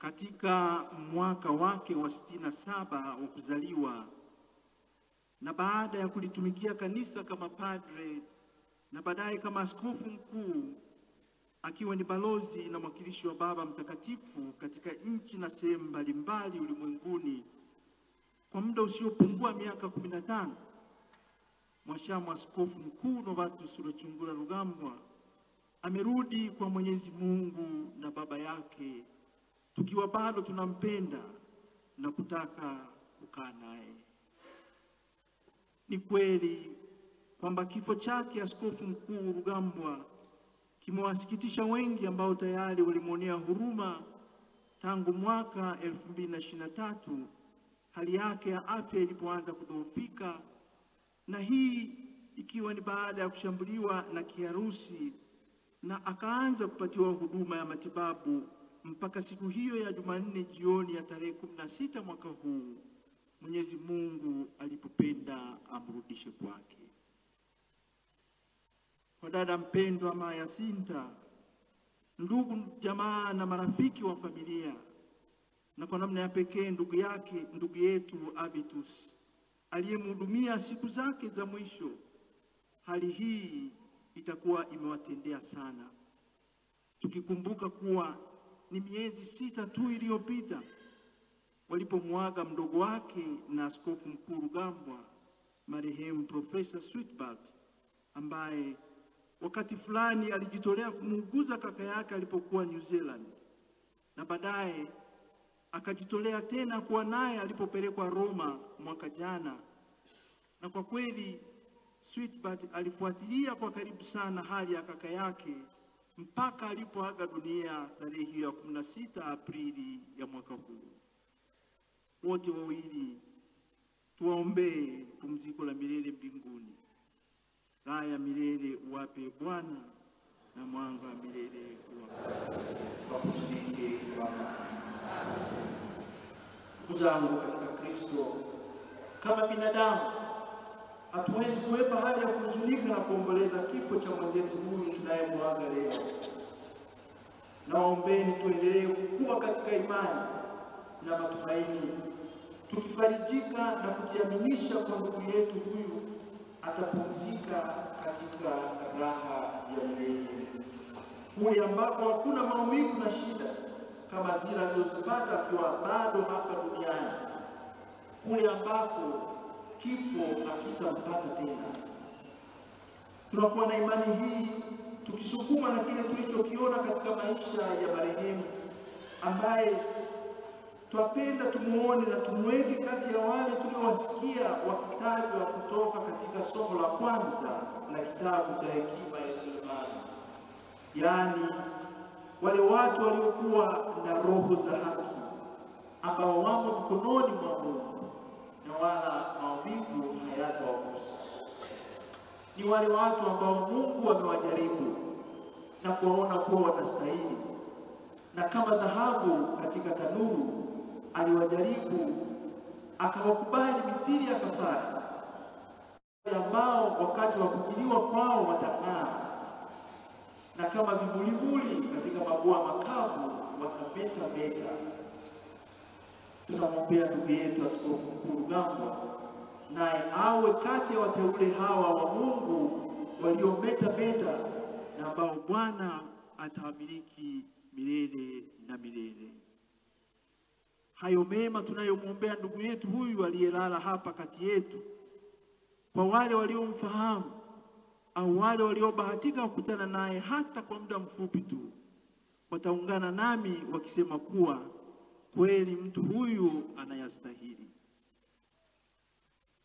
katika mwaka wake wa 67 wa kuzaliwa, na baada ya kulitumikia kanisa kama padre na baadaye kama askofu mkuu, akiwa ni balozi na mwakilishi wa Baba Mtakatifu katika nchi na sehemu mbalimbali ulimwenguni kwa muda usiopungua miaka 15, Mhashamu Askofu Mkuu Novatus Rwechungura Rugambwa amerudi kwa Mwenyezi Mungu na Baba yake, tukiwa bado tunampenda na kutaka kukaa naye. Ni kweli kwamba kifo chake Askofu Mkuu Rugambwa kimewasikitisha wengi ambao tayari walimwonea huruma tangu mwaka 2023 hali yake ya afya ilipoanza kudhoofika, na hii ikiwa ni baada ya kushambuliwa na kiharusi, na akaanza kupatiwa huduma ya matibabu mpaka siku hiyo ya Jumanne jioni ya tarehe 16 mwaka huu, Mwenyezi Mungu alipopenda amrudishe kwake. Kwa dada mpendwa Maya Sinta, ndugu jamaa na marafiki wa familia, na kwa namna ya pekee ndugu yetu Abitus aliyemhudumia siku zake za mwisho, hali hii itakuwa imewatendea sana, tukikumbuka kuwa ni miezi 6 tu iliyopita walipomwaga mdogo wake na Askofu Mkuu Rugambwa, marehemu Profesa Sweetbart, ambaye wakati fulani alijitolea kumuuguza kaka yake alipokuwa New Zealand, na baadaye akajitolea tena kuwa naye alipopelekwa Roma mwaka jana. Na kwa kweli Sweetbart alifuatilia kwa karibu sana hali ya kaka yake mpaka alipoaga dunia tarehe hiyo ya 16 Aprili ya mwaka huu. Wote wawili tuwaombee pumziko la milele mbinguni. Raha ya milele uwape Bwana, na mwanga wa milele wapumzike kwa amani. Ndugu zangu katika Kristo, kama binadamu hatuwezi kuepa hali ya kuhuzunika na kuomboleza kifo cha mwenzetu huyu tunayemwaga leo. Naombeni tuendelee kukua katika imani na matumaini, tukifarijika na kujiaminisha kwa ndugu yetu huyu atapumzika katika raha ya milele, kule ambako hakuna maumivu na shida kama zile alizozipata akiwa bado hapa duniani, kule ambako kifo hakitampata tena. Tunakuwa na imani hii tukisukuma na kile tulichokiona katika maisha ya marehemu, ambaye twapenda tumuone na tumweke kati ya wale tuliowasikia wakitajwa kutoka katika somo la kwanza la kitabu cha Hekima ya Sulemani, yaani wale watu waliokuwa na roho za haki, ambao wamo mkononi mwa Mungu na wala maumivu hayatawagusa. Ni wale watu ambao Mungu amewajaribu na kuwaona kuwa wanastahili, na kama dhahabu katika tanuru aliwajaribu akawakubali mithili ya kafara, ambao wakati wa kujiliwa kwao watang'aa, na kama vibulimuli katika mabua makavu watametameta. Tunamwombea ndugu yetu Askofu Mkuu Rugambwa, naye awe kati ya wateule hawa wa Mungu waliometameta, na ambao Bwana atawamiliki milele na milele. Hayo mema tunayomwombea ndugu yetu huyu aliyelala hapa kati yetu, kwa wale waliomfahamu au wale waliobahatika kukutana naye hata kwa muda mfupi tu, wataungana nami wakisema kuwa kweli mtu huyu anayastahili.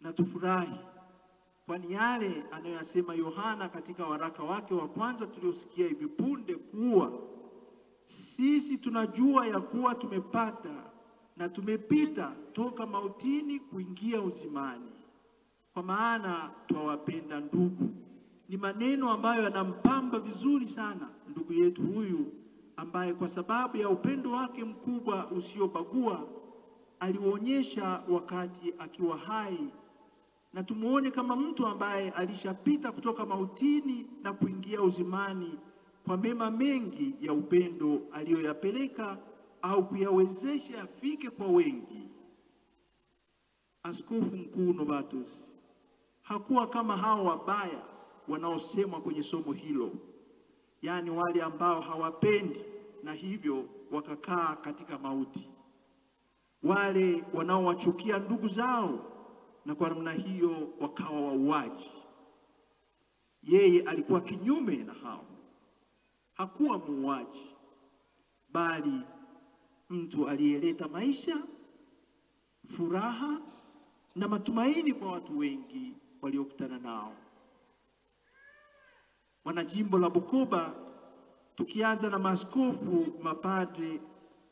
Na tufurahi, kwani yale anayoyasema Yohana katika waraka wake wa kwanza tuliosikia hivi punde, kuwa sisi tunajua ya kuwa tumepata na tumepita toka mautini kuingia uzimani, kwa maana twawapenda ndugu. Ni maneno ambayo yanampamba vizuri sana ndugu yetu huyu, ambaye kwa sababu ya upendo wake mkubwa usiobagua alionyesha wakati akiwa hai, na tumuone kama mtu ambaye alishapita kutoka mautini na kuingia uzimani kwa mema mengi ya upendo aliyoyapeleka au kuyawezesha afike kwa wengi. Askofu Mkuu Novatus hakuwa kama hao wabaya wanaosemwa kwenye somo hilo, yaani wale ambao hawapendi na hivyo wakakaa katika mauti, wale wanaowachukia ndugu zao na kwa namna hiyo wakawa wauaji. Yeye alikuwa kinyume na hao. Hakuwa muuaji, bali mtu aliyeleta maisha, furaha na matumaini kwa watu wengi waliokutana nao. Wanajimbo la Bukoba, tukianza na maaskofu, mapadre,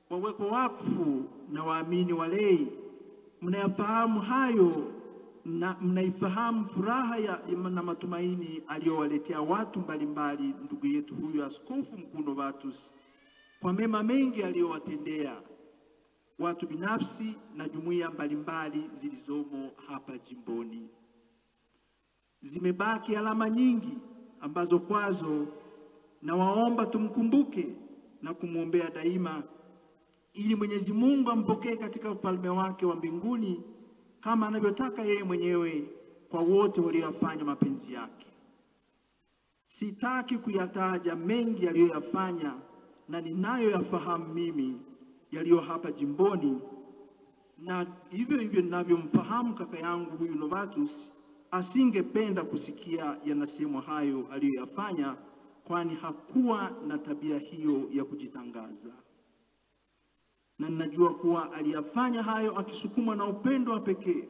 waweko wakfu na waamini walei, mnayafahamu hayo na mnaifahamu furaha na matumaini aliyowaletea watu mbalimbali ndugu yetu huyu Askofu Mkuu Novatus kwa mema mengi aliyowatendea watu binafsi na jumuiya mbalimbali zilizomo hapa jimboni. Zimebaki alama nyingi ambazo kwazo na waomba tumkumbuke na kumwombea daima, ili Mwenyezi Mungu ampokee katika ufalme wake wa mbinguni kama anavyotaka yeye mwenyewe kwa wote waliofanya mapenzi yake. Sitaki kuyataja mengi aliyoyafanya na ninayoyafahamu mimi yaliyo hapa jimboni, na hivyo hivyo ninavyomfahamu kaka yangu huyu Novatus asingependa kusikia yanasemwa hayo aliyoyafanya, kwani hakuwa na tabia hiyo ya kujitangaza. Na ninajua kuwa aliyafanya hayo akisukumwa na upendo wa pekee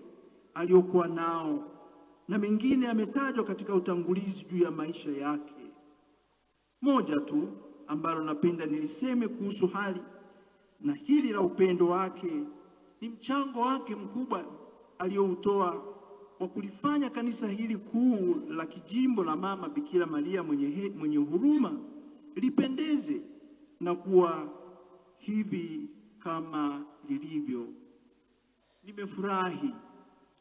aliokuwa nao, na mengine yametajwa katika utangulizi juu ya maisha yake. Moja tu ambalo napenda niliseme kuhusu hali na hili la upendo wake ni mchango wake mkubwa aliyoutoa wa kulifanya kanisa hili kuu la kijimbo la Mama Bikira Maria mwenye huruma lipendeze na kuwa hivi kama lilivyo. Nimefurahi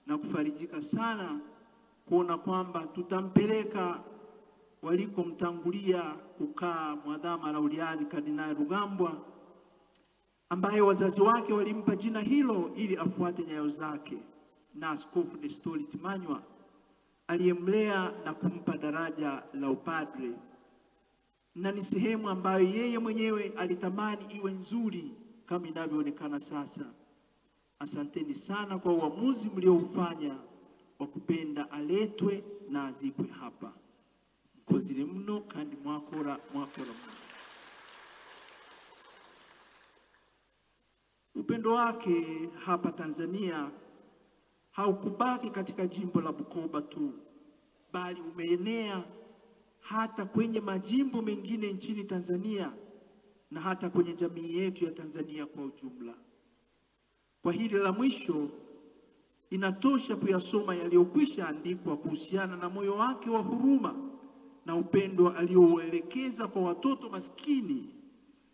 na kufarijika sana kuona kwamba tutampeleka walikomtangulia kukaa Mwadhama Laureani Kardinali Rugambwa, ambaye wazazi wake walimpa jina hilo ili afuate nyayo zake, na Askofu Nestori Timanywa aliyemlea na kumpa daraja la upadre, na ni sehemu ambayo yeye mwenyewe alitamani iwe nzuri kama inavyoonekana sasa. Asanteni sana kwa uamuzi mlioufanya wa kupenda aletwe na azikwe hapa. Mkozile mno kandi mwakora mno. Upendo wake hapa Tanzania haukubaki katika jimbo la Bukoba tu, bali umeenea hata kwenye majimbo mengine nchini Tanzania na hata kwenye jamii yetu ya Tanzania kwa ujumla. Kwa hili la mwisho, inatosha kuyasoma yaliyokwisha andikwa kuhusiana na moyo wake wa huruma na upendo aliouelekeza kwa watoto maskini,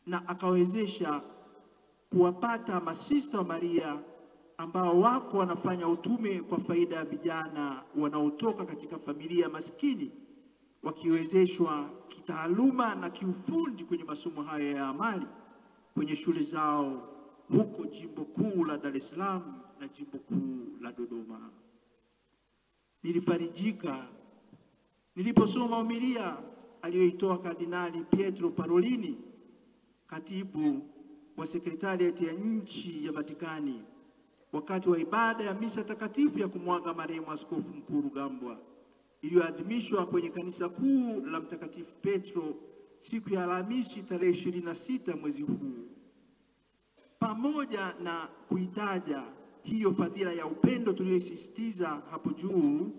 na akawezesha kuwapata masista wa Maria ambao wako wanafanya utume kwa faida ya vijana wanaotoka katika familia maskini, wakiwezeshwa kitaaluma na kiufundi kwenye masomo hayo ya amali kwenye shule zao huko jimbo kuu la Dar es Salaam na jimbo kuu la Dodoma. Nilifarijika niliposoma homilia aliyoitoa Kardinali Pietro Parolini, katibu wa sekretariati ya nchi ya Vatikani, wakati wa ibada ya misa takatifu ya kumwaga marehemu Askofu Mkuu Rugambwa iliyoadhimishwa kwenye kanisa kuu la Mtakatifu Petro siku ya Alhamisi tarehe 26 mwezi huu. Pamoja na kuitaja hiyo fadhila ya upendo tuliyosisitiza hapo juu,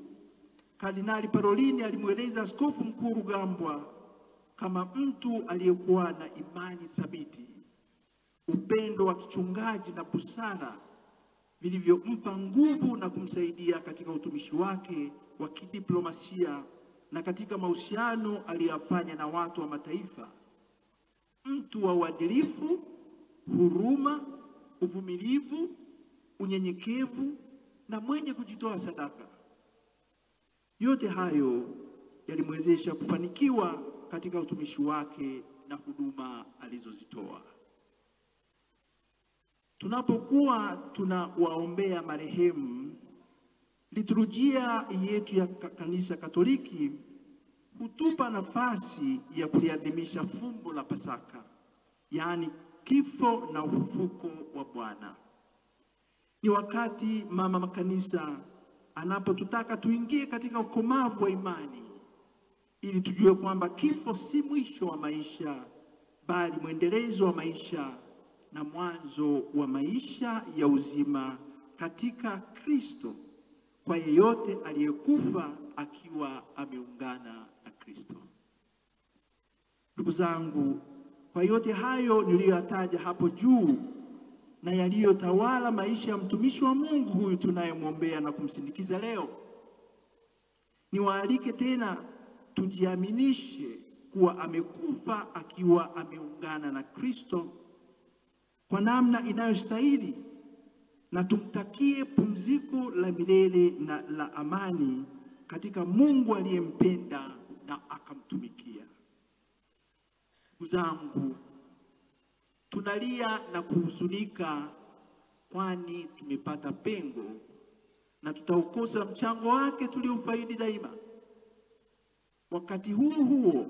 Kardinali Parolini alimweleza Askofu Mkuu Rugambwa kama mtu aliyekuwa na imani thabiti, upendo wa kichungaji na busara vilivyompa nguvu na kumsaidia katika utumishi wake wa kidiplomasia na katika mahusiano aliyofanya na watu wa mataifa. Mtu wa uadilifu, huruma, uvumilivu, unyenyekevu na mwenye kujitoa sadaka. Yote hayo yalimwezesha kufanikiwa katika utumishi wake na huduma alizozitoa. Tunapokuwa tunawaombea marehemu, liturujia yetu ya Kanisa Katoliki hutupa nafasi ya kuliadhimisha fumbo la Pasaka, yaani kifo na ufufuko wa Bwana. Ni wakati mama makanisa anapotutaka tuingie katika ukomavu wa imani, ili tujue kwamba kifo si mwisho wa maisha, bali mwendelezo wa maisha na mwanzo wa maisha ya uzima katika Kristo, kwa yeyote aliyekufa akiwa ameungana na Kristo. Ndugu zangu, kwa yote hayo niliyoyataja hapo juu na yaliyotawala maisha ya mtumishi wa Mungu huyu tunayemwombea na kumsindikiza leo, niwaalike tena tujiaminishe kuwa amekufa akiwa ameungana na Kristo kwa namna inayostahili, na tumtakie pumziko la milele na la amani katika Mungu aliyempenda na akamtumikia. Ndugu zangu, tunalia na kuhuzunika, kwani tumepata pengo na tutaukosa mchango wake tuliofaidi daima. Wakati huo huo,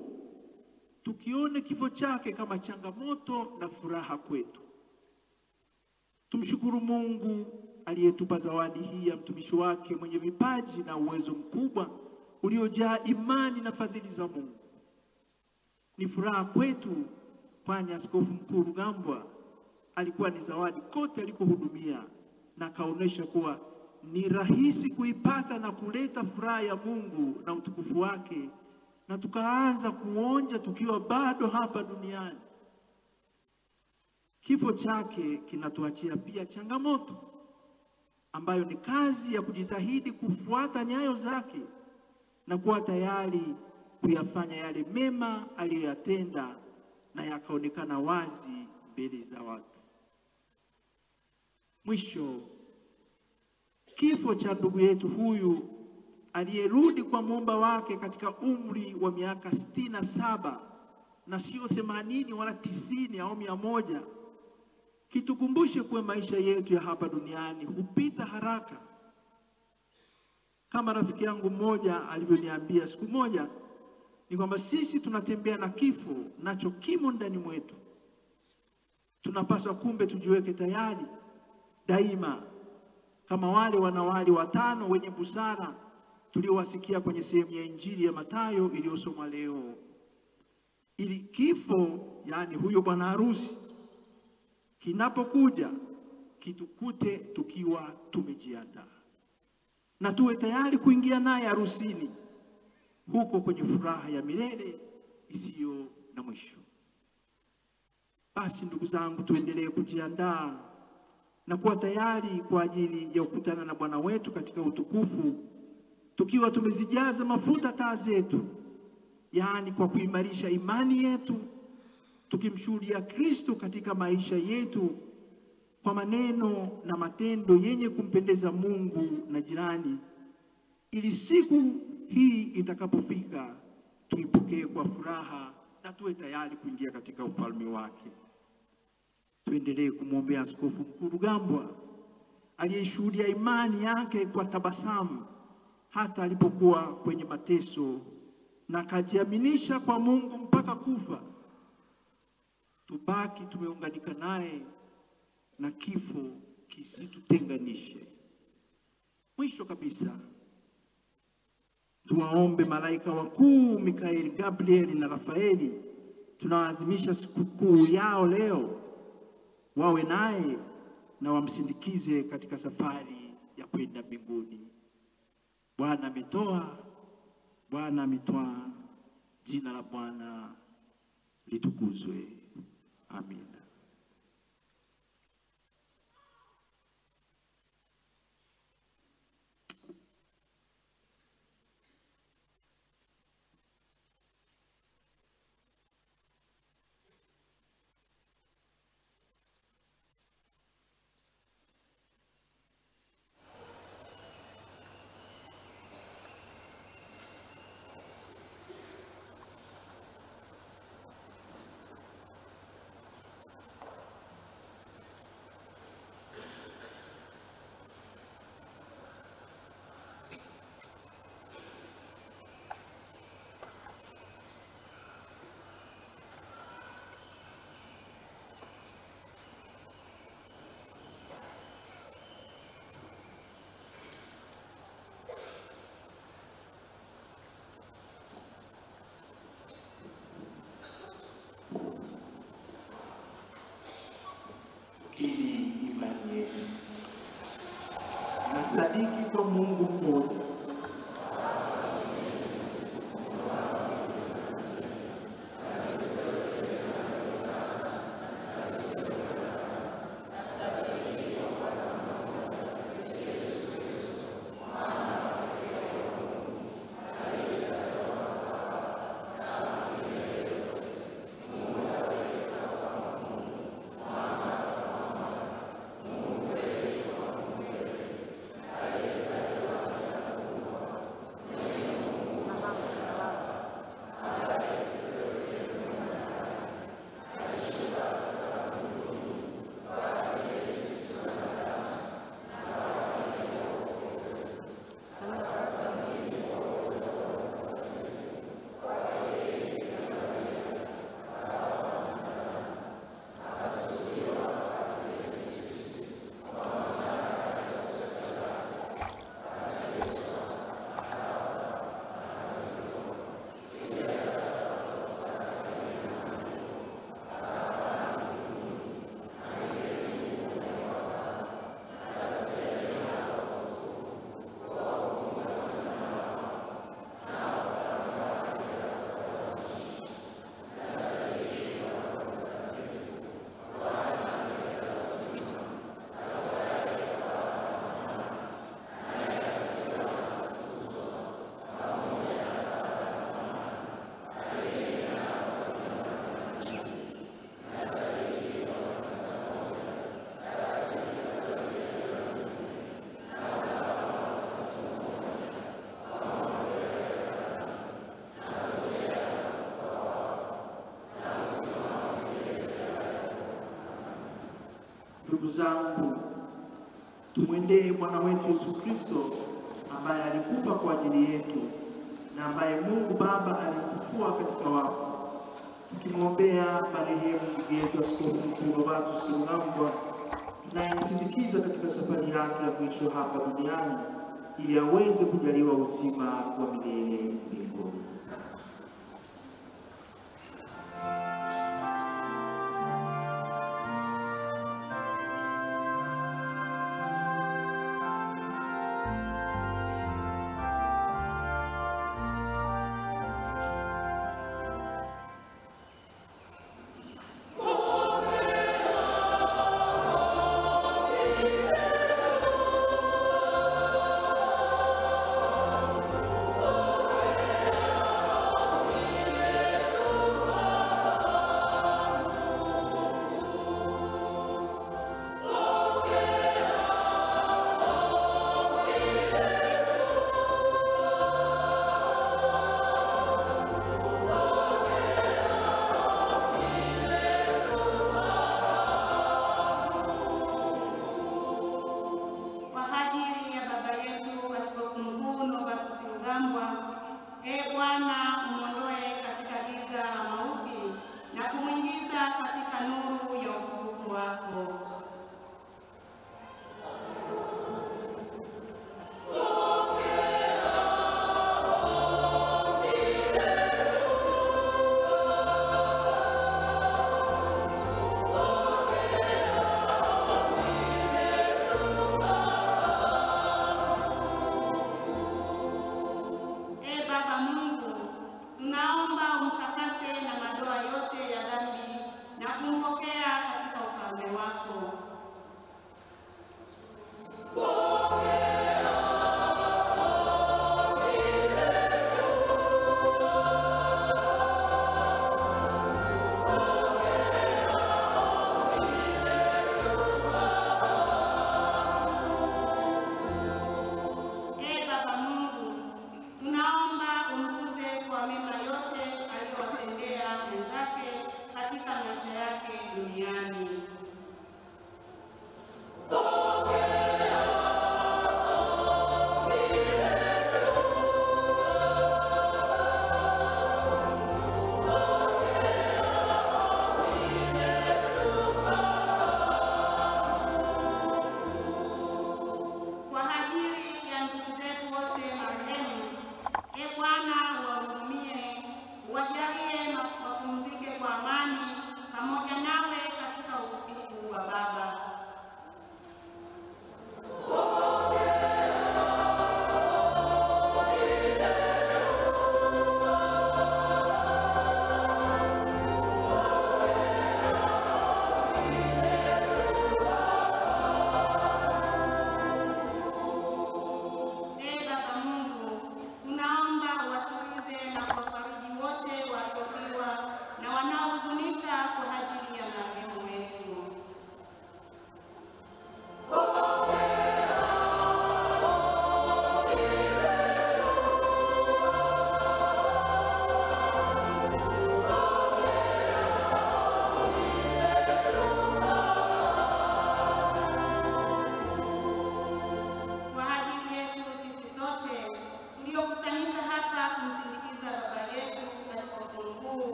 tukione kifo chake kama changamoto na furaha kwetu. Tumshukuru Mungu aliyetupa zawadi hii ya mtumishi wake mwenye vipaji na uwezo mkubwa uliojaa imani na fadhili za Mungu. Ni furaha kwetu, kwani Askofu Mkuu Rugambwa alikuwa ni zawadi kote alikohudumia, na kaonesha kuwa ni rahisi kuipata na kuleta furaha ya Mungu na utukufu wake, na tukaanza kuonja tukiwa bado hapa duniani. Kifo chake kinatuachia pia changamoto, ambayo ni kazi ya kujitahidi kufuata nyayo zake na kuwa tayari kuyafanya yale mema aliyoyatenda na yakaonekana wazi mbele za watu. Mwisho, kifo cha ndugu yetu huyu aliyerudi kwa Muumba wake katika umri wa miaka 67 na sio 80 wala 90 au 100, kitukumbushe kuwa maisha yetu ya hapa duniani hupita haraka. Kama rafiki yangu mmoja alivyoniambia siku moja, ni kwamba sisi tunatembea na kifo, nacho kimo ndani mwetu. Tunapaswa kumbe tujiweke tayari daima, kama wale wanawali 5 wenye busara tuliowasikia kwenye sehemu ya Injili ya Mathayo iliyosomwa leo, ili kifo, yani huyo bwana harusi, kinapokuja kitukute tukiwa tumejiandaa na tuwe tayari kuingia naye harusini, huko kwenye furaha ya milele isiyo na mwisho. Basi ndugu zangu, tuendelee kujiandaa na kuwa tayari kwa ajili ya kukutana na Bwana wetu katika utukufu, tukiwa tumezijaza mafuta taa zetu, yaani kwa kuimarisha imani yetu, tukimshuhudia Kristo katika maisha yetu kwa maneno na matendo yenye kumpendeza Mungu na jirani, ili siku hii itakapofika tuipokee kwa furaha na tuwe tayari kuingia katika ufalme wake. Tuendelee kumwombea Askofu Mkuu Rugambwa aliyeshuhudia imani yake kwa tabasamu hata alipokuwa kwenye mateso, na akajiaminisha kwa Mungu mpaka kufa. Tubaki tumeunganika naye na kifo kisitutenganishe. Mwisho kabisa, tuwaombe malaika wakuu Mikaeli, Gabrieli na Rafaeli, tunaadhimisha sikukuu yao leo, wawe naye na wamsindikize katika safari ya kwenda mbinguni. Bwana ametoa, Bwana ametwaa, jina la Bwana litukuzwe. Amina. yetu. Nasadiki kwa Mungu mmoja, ndugu zangu, tumwendee Bwana wetu Yesu Kristo ambaye alikufa kwa ajili yetu na ambaye Mungu Baba alimfufua katika wafu, tukimwombea marehemu ndugu yetu Askofu Mkuu Novatus Rugambwa tunayemsindikiza katika safari yake ya mwisho hapa duniani ili aweze kujaliwa uzima wa milele mbinguni.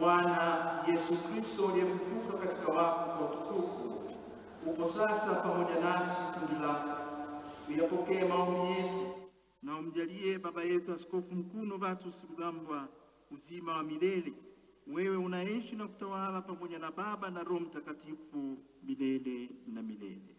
Bwana Yesu Kristo aliyefufuka katika wafu kwa utukufu, upo sasa pamoja nasi kundi lako. Uyapokee maombi yetu na umjalie baba yetu Askofu Mkuu Novatus Rugambwa uzima wa milele. Wewe unaishi na kutawala pamoja na Baba na Roho Mtakatifu milele na milele.